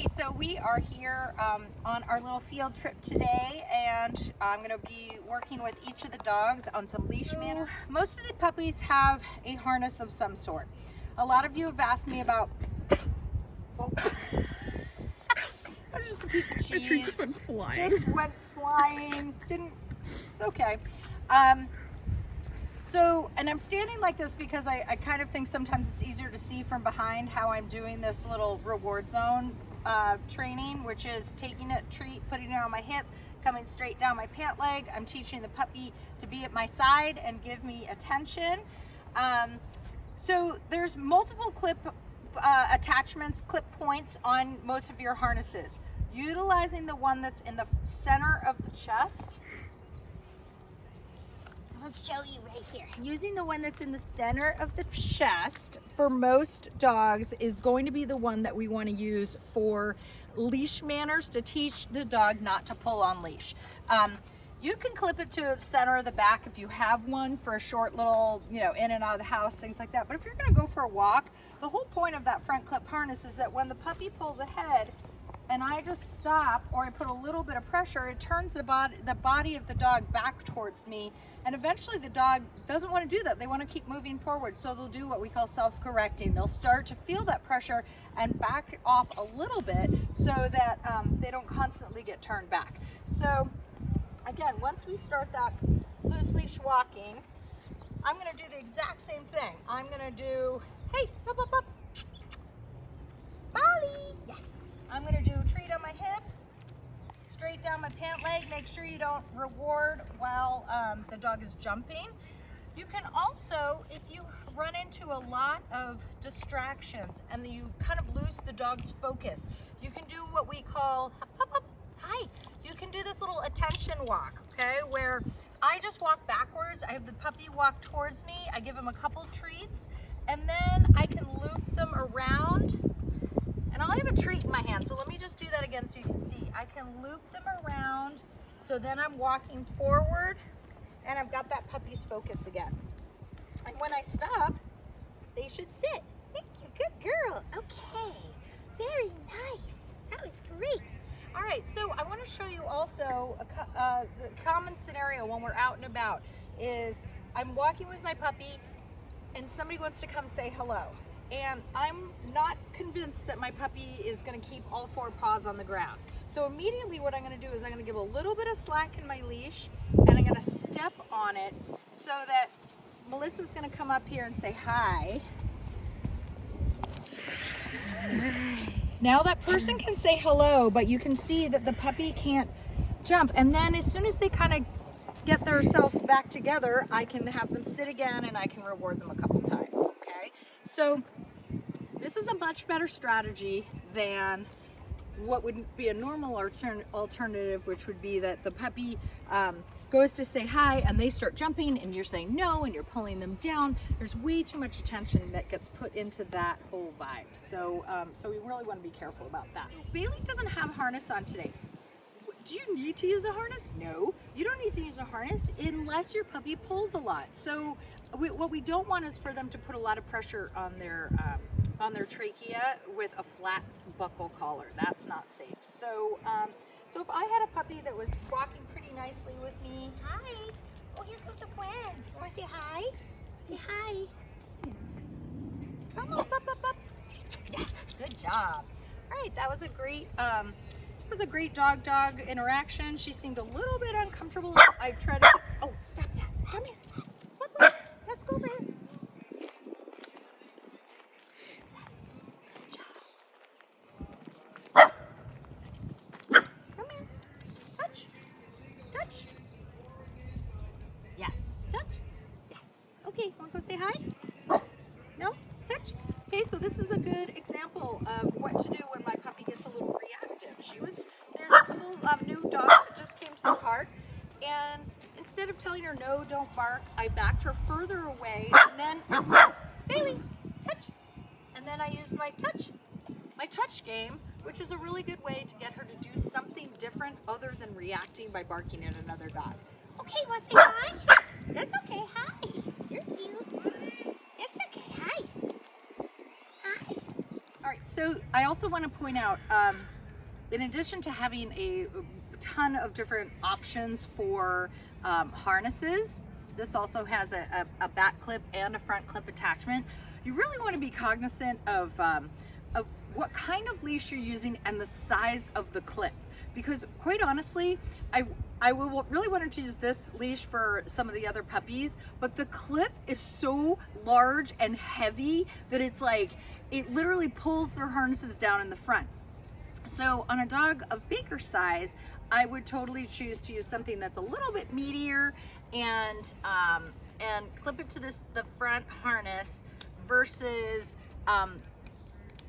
Okay, so we are here on our little field trip today, and I'm going to be working with each of the dogs on some leash manners. Most of the puppies have a harness of some sort. A lot of you have asked me about... Oh. That was just a piece of cheese. The tree just went flying. Just went flying. Didn't... It's okay. And I'm standing like this because I kind of think sometimes it's easier to see from behind how I'm doing this little reward zone training, which is taking a treat, putting it on my hip, coming straight down my pant leg. I'm teaching the puppy to be at my side and give me attention. So there's multiple clip attachments, clip points on most of your harnesses. Utilizing the one that's in the center of the chest. Let's show you right here. Using the one that's in the center of the chest for most dogs is going to be the one that we want to use for leash manners, to teach the dog not to pull on leash. You can clip it to the center of the back if you have one for a short little, in and out of the house, things like that. But if you're going to go for a walk, the whole point of that front clip harness is that when the puppy pulls ahead and I just stop, or I put a little bit of pressure, it turns the body of the dog back towards me, and eventually the dog doesn't want to do that. They want to keep moving forward, so they'll do what we call self-correcting. They'll start to feel that pressure and back off a little bit so that they don't constantly get turned back. So again, once we start that loose leash walking, I'm going to do the exact same thing. I'm going to do, hey, up, up, up, Molly, yes. I'm going to do a treat on my hip, straight down my pant leg. Make sure you don't reward while the dog is jumping. You can also, if you run into a lot of distractions and you kind of lose the dog's focus, you can do what we call, hi, you can do this little attention walk, okay, where I just walk backwards. I have the puppy walk towards me. I give him a couple treats, and then I can loop them around. And I'll have a treat in my hand, so let me just do that again so you can see. I can loop them around, so then I'm walking forward, and I've got that puppy's focus again. And when I stop, they should sit. Thank you, good girl. Okay, very nice. That was great. All right, so I want to show you also the common scenario when we're out and about is I'm walking with my puppy, and somebody wants to come say hello. And I'm not convinced that my puppy is going to keep all four paws on the ground. So immediately what I'm going to do is I'm going to give a little bit of slack in my leash, and I'm going to step on it so that Melissa's going to come up here and say hi. Now that person can say hello, but you can see that the puppy can't jump. And then as soon as they kind of get themselves back together, I can have them sit again and I can reward them a couple times. Okay, so this is a much better strategy than what would be a normal alternative, which would be that the puppy goes to say hi and they start jumping and you're saying no and you're pulling them down. There's way too much attention that gets put into that whole vibe. So so we really want to be careful about that. Bailey doesn't have a harness on today. Do you need to use a harness? No, you don't need to use a harness unless your puppy pulls a lot. So what we don't want is for them to put a lot of pressure on their trachea with a flat buckle collar. That's not safe. So so if I had a puppy that was walking pretty nicely with me, hi. Oh, here comes a friend. You want to say hi? Say hi. Come on, up, up, up. Yes, good job. All right, that was a great. It was a great dog-dog interaction. She seemed a little bit uncomfortable. I tried to... Oh, stop that. Come here. Come on. Let's go over here. Come here. Touch. Touch. Yes. Touch. Yes. Okay, want to go say hi? No? Touch. Okay, so this is a good example of what to do when my puppy gets a little reactive. There's a couple new dogs that just came to the park, and instead of telling her no, don't bark, I backed her further away, and then, Bailey, touch. And then I used my touch game, which is a really good way to get her to do something different other than reacting by barking at another dog. Okay, want to say hi? That's okay, hi. You're cute. It's okay, hi. Hi. All right, So I also want to point out, in addition to having a ton of different options for harnesses, this also has a back clip and a front clip attachment. You really want to be cognizant of what kind of leash you're using and the size of the clip. Because quite honestly, I really wanted to use this leash for some of the other puppies, but the clip is so large and heavy that it's like, it literally pulls their harnesses down in the front. So on a dog of Baker's size, I would totally choose to use something that's a little bit meatier and clip it to the front harness versus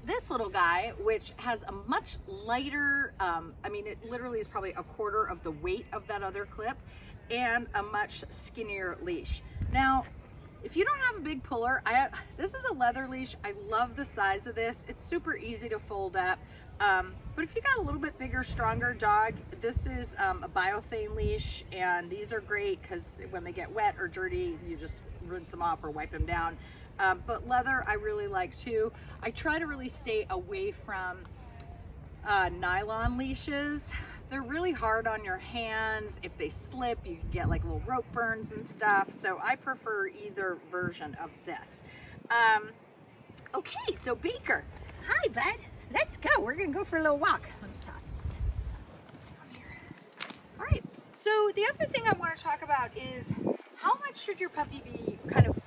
this little guy, which has a much lighter, I mean, it literally is probably a quarter of the weight of that other clip, and a much skinnier leash. Now, if you don't have a big puller, this is a leather leash. I love the size of this. It's super easy to fold up. But if you got a little bit bigger, stronger dog, this is a biothane leash, and these are great because when they get wet or dirty, you just rinse them off or wipe them down. But leather I really like too. I try to really stay away from nylon leashes. They're really hard on your hands. If they slip, you can get like little rope burns and stuff. So I prefer either version of this. Okay, so Baker. Hi, bud. Let's go. We're gonna go for a little walk. Let me toss this down here. All right. So the other thing I want to talk about is how much should your puppy be kind of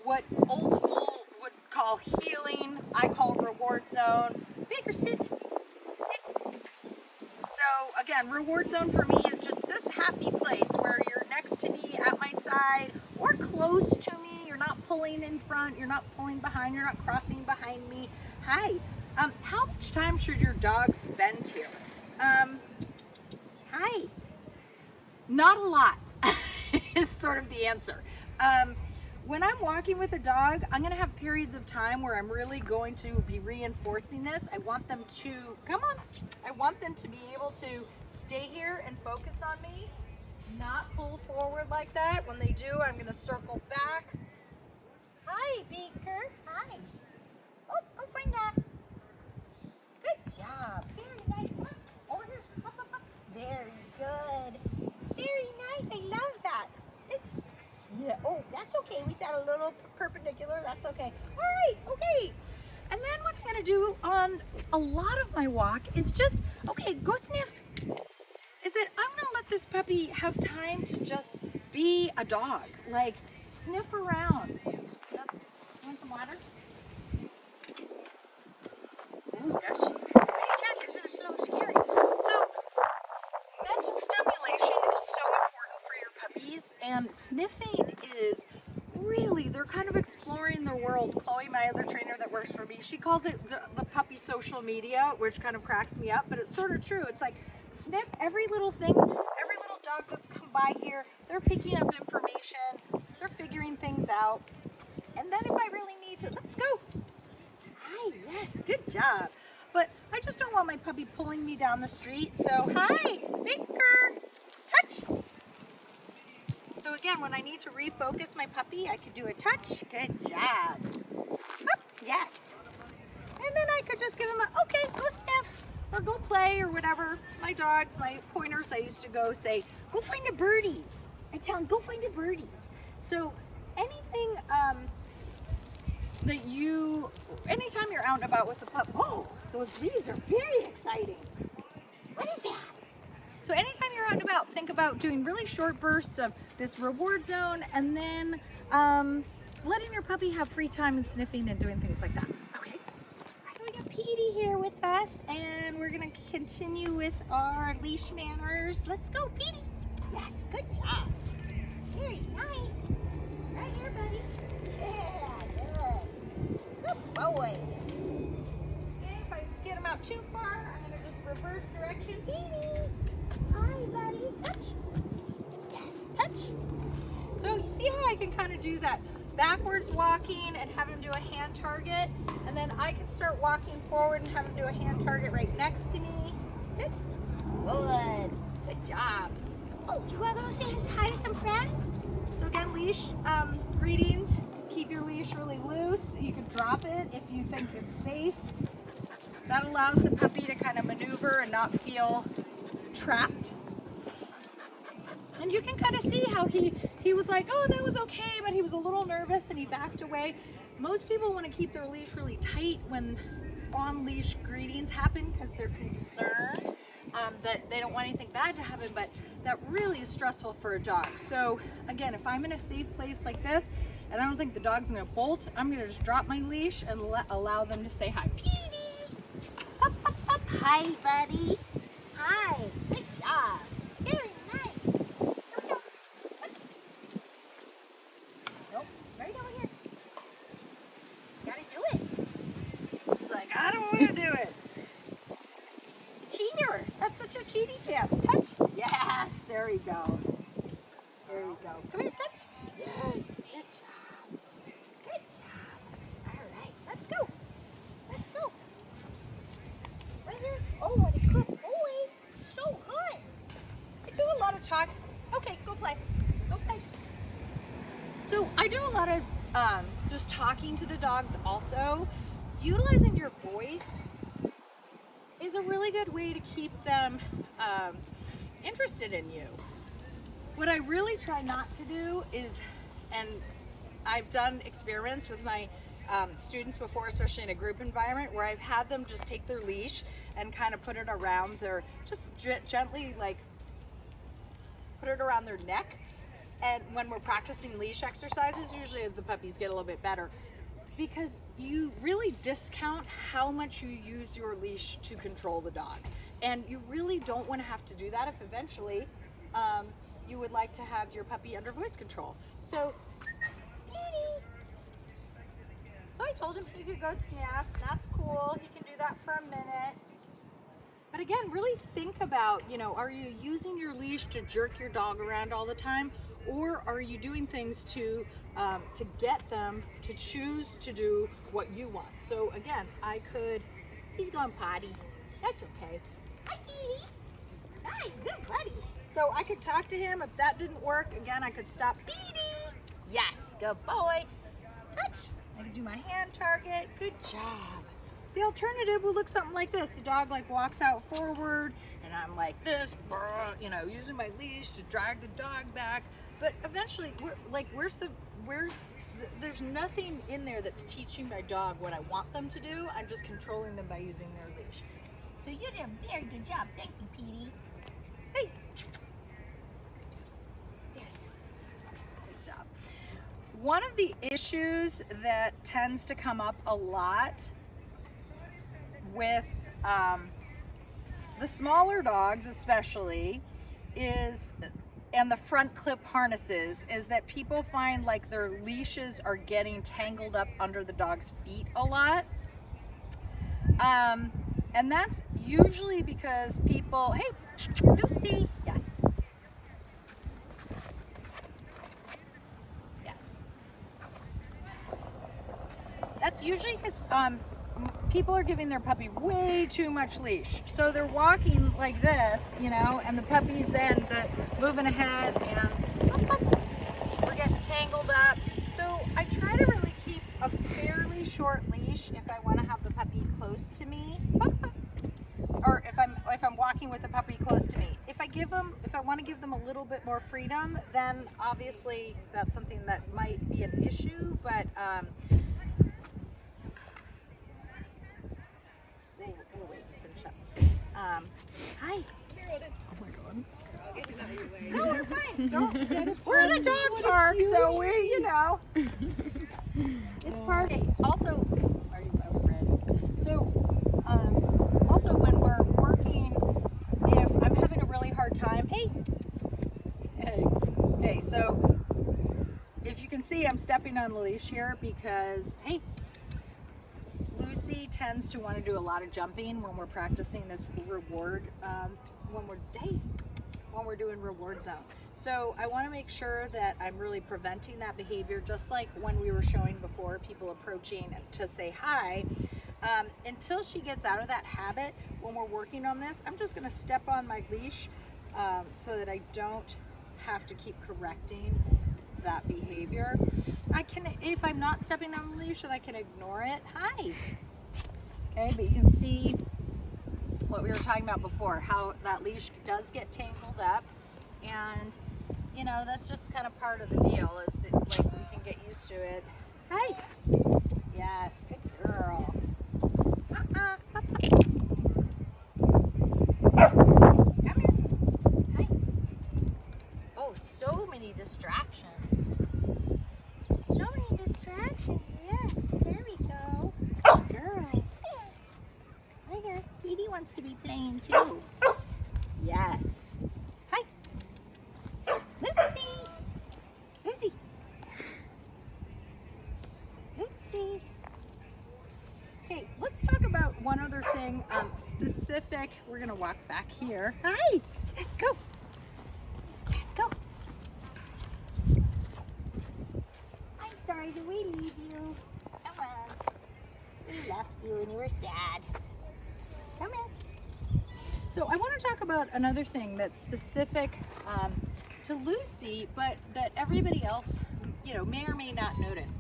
what old school would call healing, I call reward zone. Baker, sit. Sit. So again, reward zone for me is just this happy place where you're next to me, at my side, or close to me. You're not pulling in front, you're not pulling behind, you're not crossing behind me. Hi. How much time should your dog spend here? Hi. Not a lot is sort of the answer. When I'm walking with a dog, I'm gonna have periods of time where I'm really going to be reinforcing this. I want them to, come on, I want them to be able to stay here and focus on me, not pull forward like that. When they do, I'm gonna circle back. Hi, Baker, hi. Oh, go find that. Good job, very nice. Come on, over here, up, up, up. Very good, very nice, I love that. Sit. Yeah. Oh, that's okay. We sat a little perpendicular. That's okay. All right. Okay. And then what I'm going to do on a lot of my walk is just, okay, go sniff. Is that I'm going to let this puppy have time to just be a dog. Like, sniff around. That's, want some water? Oh, gosh. It's so scary. So, mental stimulation is so important for your puppies, and sniffing is really, they're kind of exploring their world. Chloe, my other trainer that works for me, she calls it the puppy social media, which kind of cracks me up, but it's sort of true. It's like, sniff every little thing, every little dog that's come by here, they're picking up information, they're figuring things out, and then if I really need to, let's go. Hi, yes, good job. But I just don't want my puppy pulling me down the street, so hi, Baker, touch. So again, when I need to refocus my puppy, I could do a touch. Good job. Oh, yes. And then I could just give him a, okay, go sniff or go play or whatever. My dogs, my pointers, I used to go say, go find the birdies. I tell them, go find the birdies. So anything that you, anytime you're out and about with the pup, oh, those leaves are very exciting. What is that? So anytime you're out and about, think about doing really short bursts of this reward zone, and then letting your puppy have free time and sniffing and doing things like that. Okay. All right, we got Petey here with us, and we're gonna continue with our leash manners. Let's go, Petey. Yes, good job. Very nice. Right here, buddy. Yeah, good. Good boy. Okay, if I get him out too far, I'm gonna just reverse direction. Petey. Hi, buddy. Touch. Yes, touch. So you see how I can kind of do that backwards walking and have him do a hand target, and then I can start walking forward and have him do a hand target right next to me. Sit. Good. Good job. Oh, you want to go say hi to some friends? So again, leash greetings. Keep your leash really loose. You can drop it if you think it's safe. That allows the puppy to kind of maneuver and not feel trapped. And you can kind of see how he was like, oh, that was okay, but he was a little nervous and he backed away. Most people want to keep their leash really tight when on-leash greetings happen because they're concerned that they don't want anything bad to happen, but that really is stressful for a dog. So again, if I'm in a safe place like this and I don't think the dog's gonna bolt, I'm gonna just drop my leash and allow them to say hi. Petey! Up, up, up. Hi, buddy. Hi. Good job. Very nice. Nope, right over here. Gotta do it. It's like, I don't want to do it. Cheater. That's such a cheaty pants. Touch. Yes. There we go. There we go. Come here, touch. Yes. Good job. Good job. All right. Let's go. Let's go. Right here. Oh, what a good boy. So good. I do a lot of talk. Okay, go play. Go play. So I do a lot of just talking to the dogs also. Utilizing your voice is a really good way to keep them interested in you. What I really try not to do is, and I've done experiments with my students before, especially in a group environment, where I've had them just take their leash and kind of put it around their, just gently like put it around their neck. And when we're practicing leash exercises, usually as the puppies get a little bit better, because you really discount how much you use your leash to control the dog. And you really don't want to have to do that if eventually you would like to have your puppy under voice control. So, so I told him he could go sniff. That's cool. He can do that for a minute. But again, really think about, you know, are you using your leash to jerk your dog around all the time? Or are you doing things to get them to choose to do what you want? So again, I could, he's going potty. That's okay. Hi, Petey. Hi, good buddy. So I could talk to him. If that didn't work, again, I could stop. Petey. Yes, good boy. Touch. I could do my hand target. Good job. The alternative will look something like this. The dog like walks out forward and I'm like this, you know, using my leash to drag the dog back. But eventually, there's nothing in there that's teaching my dog what I want them to do. I'm just controlling them by using their leash. So you did a very good job. Thank you, Petey. Hey. Good job. One of the issues that tends to come up a lot with the smaller dogs especially is, and the front clip harnesses, is that people find like their leashes are getting tangled up under the dog's feet a lot. And that's usually because people, hey, Lucy, yes. Yes. That's usually because people are giving their puppy way too much leash. So they're walking like this, you know, and the puppy's then moving ahead and we're getting tangled up. So I try to really keep a fairly short leash if I want to have the puppy close to me, or if I'm walking with the puppy close to me. If I want to give them a little bit more freedom, then obviously that's something that might be an issue, but hi. Oh my God. No, we're fine. We're at a dog park, so we're, you know. It's party. Also, are you ready? So, also when we're working, if I'm having a really hard time, hey, so if you can see, I'm stepping on the leash here because, hey, Lucy tends to want to do a lot of jumping when we're practicing this reward, when we're doing reward zone. So I want to make sure that I'm really preventing that behavior, just like when we were showing before, people approaching to say hi. Until she gets out of that habit, when we're working on this, I'm just going to step on my leash so that I don't have to keep correcting that behavior. I can, if I'm not stepping on the leash, and I can ignore it. Hi. Okay, but you can see what we were talking about before, how that leash does get tangled up, and you know, that's just kind of part of the deal, is like we can get used to it. Hi. Yes, good girl. Come here. Hi. Oh, so many distractions. So many distractions. Yes, there we go. Good girl. Hi here. Edie wants to be playing too. Yes. Hi. Lucy. Lucy. Lucy. Okay, let's talk about one other thing specific. We're going to walk back here. Hi. Let's go. Let's go. I'm sorry, did we leave you? Come on. We left you and you were sad. Come in. So I want to talk about another thing that's specific to Lucy, but that everybody else, you know, may or may not notice.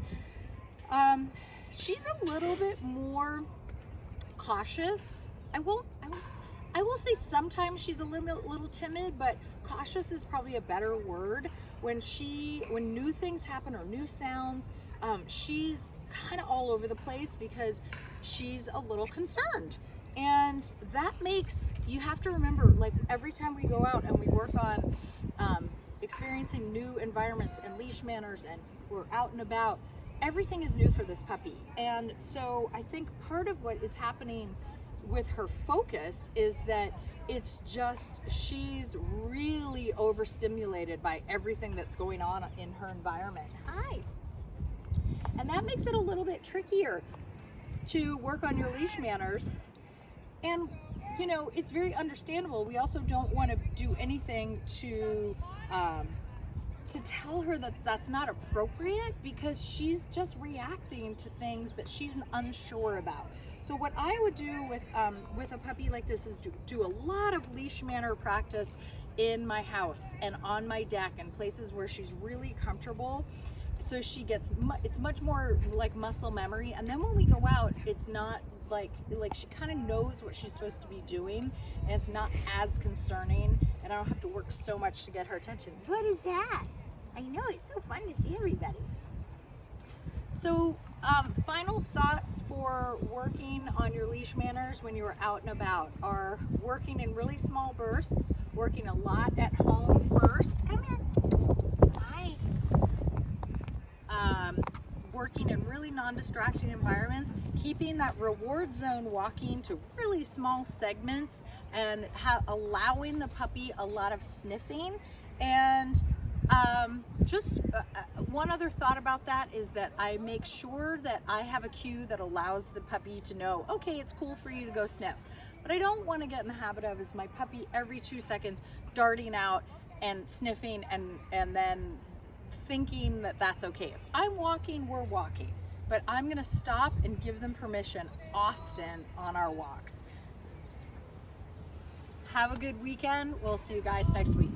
She's a little bit more cautious. I will say sometimes she's a little timid, but cautious is probably a better word. When new things happen or new sounds, she's kind of all over the place because she's a little concerned. And that makes, you have to remember, like every time we go out and we work on experiencing new environments and leash manners and we're out and about, everything is new for this puppy. And so I think part of what is happening with her focus is that it's just, she's really overstimulated by everything that's going on in her environment. Hi. And that makes it a little bit trickier to work on your leash manners. And, you know, it's very understandable. We also don't want to do anything to tell her that that's not appropriate, because she's just reacting to things that she's unsure about. So what I would do with a puppy like this is do a lot of leash manner practice in my house and on my deck and places where she's really comfortable. So she gets, it's much more like muscle memory. And then when we go out, it's not like she kind of knows what she's supposed to be doing, and it's not as concerning, and I don't have to work so much to get her attention. What is that? I know, it's so fun to see everybody. So final thoughts for working on your leash manners when you're out and about are working in really small bursts, working a lot at home first. Come here. Hi. Working in really non-distracting environments, keeping that reward zone walking to really small segments, and allowing the puppy a lot of sniffing. And just one other thought about that is that I make sure that I have a cue that allows the puppy to know, okay, it's cool for you to go sniff. What I don't want to get in the habit of is my puppy every 2 seconds darting out and sniffing and then thinking that that's okay. If I'm walking, we're walking, but I'm going to stop and give them permission often on our walks. Have a good weekend. We'll see you guys next week.